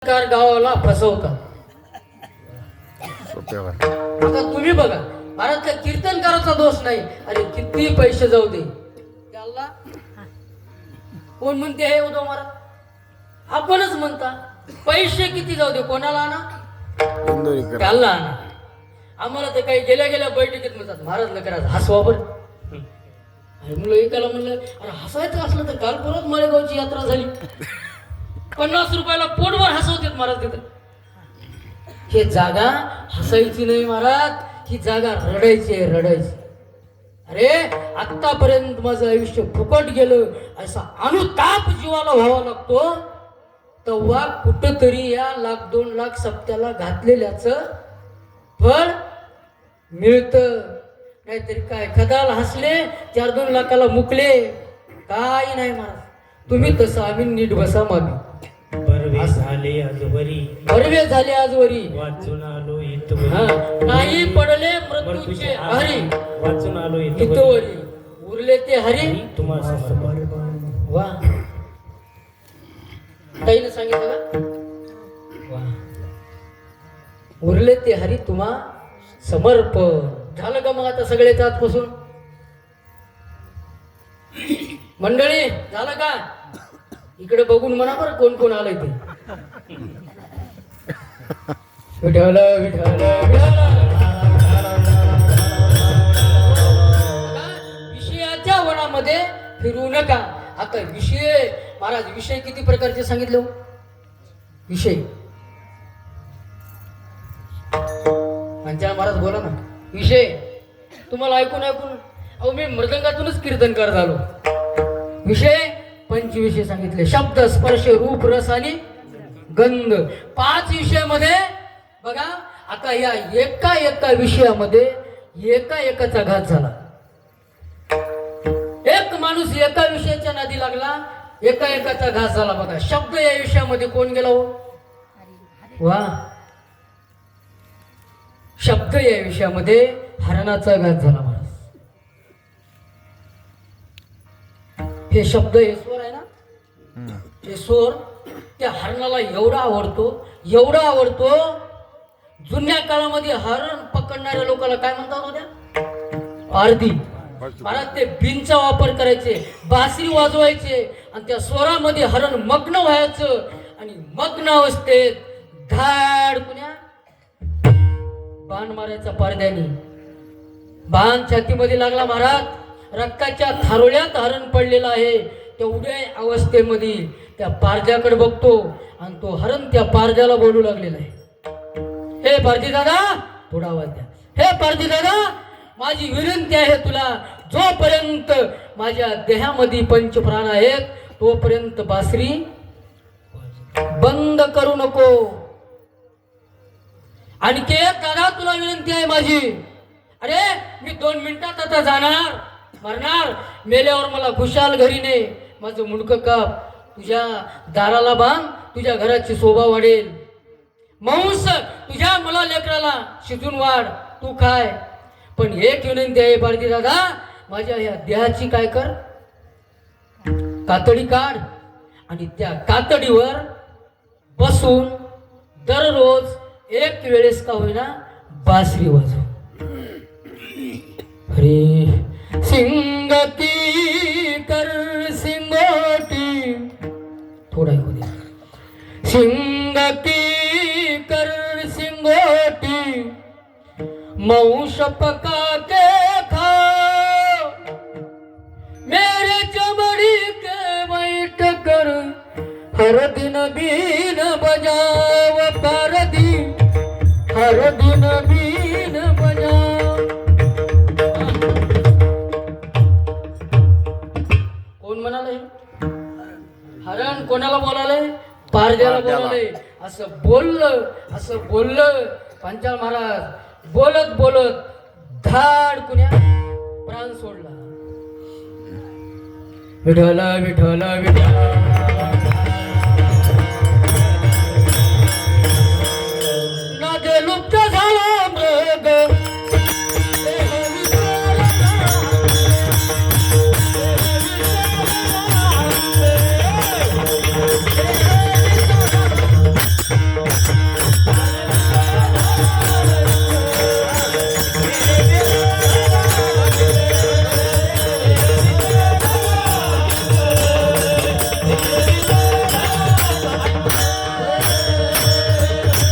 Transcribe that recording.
गावाला फसवतात. आता तुम्ही बघा, महाराज त्या कीर्तनकाराचा दोष नाही. अरे किती पैसे जाऊ दे, त्याला कोण म्हणते हे उदो महाराज? आपणच म्हणता पैसे किती जाऊ दे, कोणाला आणा? त्याला आणा. आम्हाला ते काही गेल्या गेल्या बैठकीत म्हणतात, महाराज करा हसवा बरं. मुलं एकाला म्हणलं, अरे हसायचं असलं तर काल परत माळेगावची यात्रा झाली, 50 रुपयाला पोटभर हसवतात महाराज. तिथं हे जागा हसायची नाही महाराज, ही जागा रडायची आहे, रडायची. अरे आतापर्यंत माझं आयुष्य फुकट गेलं असा अनुताप जीवाला व्हावा लागतो, तेव्हा कुठंतरी या 1,00,000-2,00,000 सप्त्याला घातलेल्याचं फळ मिळतं. नाहीतरी काय खदाल हसले 4-2 लाखाला मुकले, काही नाही महाराज. तुम्ही तसं आम्ही नीट बसा मामी. बरवे झाले आजवरी, बरवे झाले आजवरी, वाचून आलो इतवरी. नाही पडले मृत्यूचे हरी, वाचून आलो इतवरी. उरले ते हरी तुम्हा समर्पण. वा, ताईने सांगितलं का? वा, उरले ते हरी तुम्हा समर्पण. झालं का मग आता सगळेच आजपासून? मंडळी झालं का? इकडे बघून म्हणा बरं कोण कोण आलंय ते. विठ्ठल विठ्ठल विषयाच्या वनामध्ये फिरू नका. आता विषय महाराज, विषय किती प्रकारचे सांगितले हो? विषय महाराज बोला ना. विषय तुम्हाला ऐकून ऐकून अहो मी मृदंगातूनच कीर्तनकार झालो. विषय 5 विषय सांगितले. शब्द, स्पर्श, रूप, रस आणि गंध. 5 विषयामध्ये बघा. आता या एका विषयामध्ये एकाचा घात झाला. एक माणूस एका विषयाच्या नादी लागला, एकाचा घात झाला. बघा, शब्द या विषयामध्ये कोण गेला हो? वा, शब्द या विषयामध्ये हरणाचा घात झाला महाराज. हे शब्द, हे स्वर आहे ना, हे स्वर त्या हरणाला एवढा आवडतो. जुन्या काळामध्ये हरण पकडणाऱ्या लोकांना काय म्हणतात होत्या? पारधी. महाराज ते बिनचा वापर करायचे, बासरी वाजवायचे आणि त्या स्वरामध्ये हरण मग्न व्हायचं. आणि मग्न अवस्थेत धाड कुण्या बाण मारायचा पारद्यानी. बाण छातीमध्ये लागला महाराज, रक्ताच्या थारोळ्यात हरण पडलेला आहे. तेवढ्या अवस्थेमध्ये त्या पारद्याकडे बघतो आणि तो हरण त्या पारद्याला बोलू लागलेला आहे. हे पारधी दादा, थोडा आवाज द्या. हे पारधी दादा, माझी विनंती आहे तुला, जोपर्यंत माझ्या देहामध्ये 5 प्राण आहेत तोपर्यंत बासरी बंद करू नको. आणखी एक दादा तुला विनंती आहे माझी. अरे मी 2 मिनिटात आता जाणार, मरणार. मेल्यावर मला खुशाल घरी ने, माझं मुंडकं काप, तुझ्या दाराला बांध, तुझ्या घराची शोभा वाढेल. मांस तुझ्या मला लेकराला शिजून वाढ, तू काय. पण एक विनंती आहे पारधी दादा, माझ्या ह्या देहाची काय कर, कातडी काढ आणि त्या कातडीवर बसून दररोज 1 वेळेस का होईना बासरी वाजव. अरे सिंगती कर सिंगोटी, थोडा ऐकू दे. सिंगती कर सिंगोटी, मौश पका के खा, मेरे चमड़ी के बैठ कर हर दिन बीन बजाव पारधी, हर दिन बीन बजाव. कोण म्हणाले? हरण कोणाला बोलाले? पारद्याला बोलाले. असं बोललं पंचाल महाराज. बोलत धाड कुण्या प्राण सोडला. विठ्ठल विठ्ठल विठ्ठल.